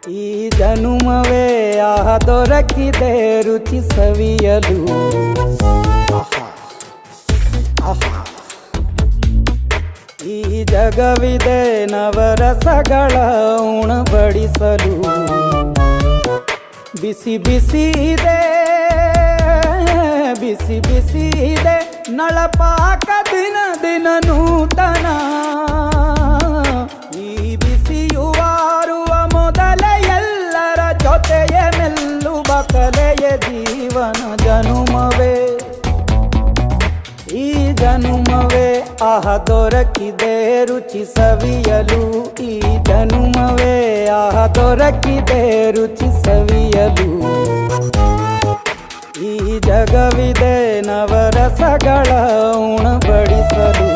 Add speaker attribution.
Speaker 1: ಈ ಜನುಮವೇ ದೊರಕಿದೆ ರುಚಿ ಸವಿಯಲು. ಈ ಜಗವಿದೆ ನವರಸಗಳ ಉಣಬಡಿಸಲು. ಬಿಸಿ ಬಿಸಿ ಇದೆ, ಬಿಸಿ ಬಿಸಿ ಇದೆ ನಳಪಾಕ ದಿನ ದಿನ ನೂತನ. ಈ ಬಿಸಿಯುವಾರುವ ಮೊದಲೇ ಎಲ್ಲರ ಜೊತೆಯ ಮೆಲ್ಲುವ ಕಲೆಯ ಜೀವನ ಜನುಮವೇ. ಈ ಜನುಮವೇ ದೊರಕಿದೆ ರುಚಿ ಸವಿಯಲು. ಈ ಜನುಮವೇ ದೊರಕಿದೆ ರುಚಿ ಸವಿಯಲು. ಈ ಜಗವಿದೆ ನವರಸಗಳ ಉಣಬಡಿಸಲು.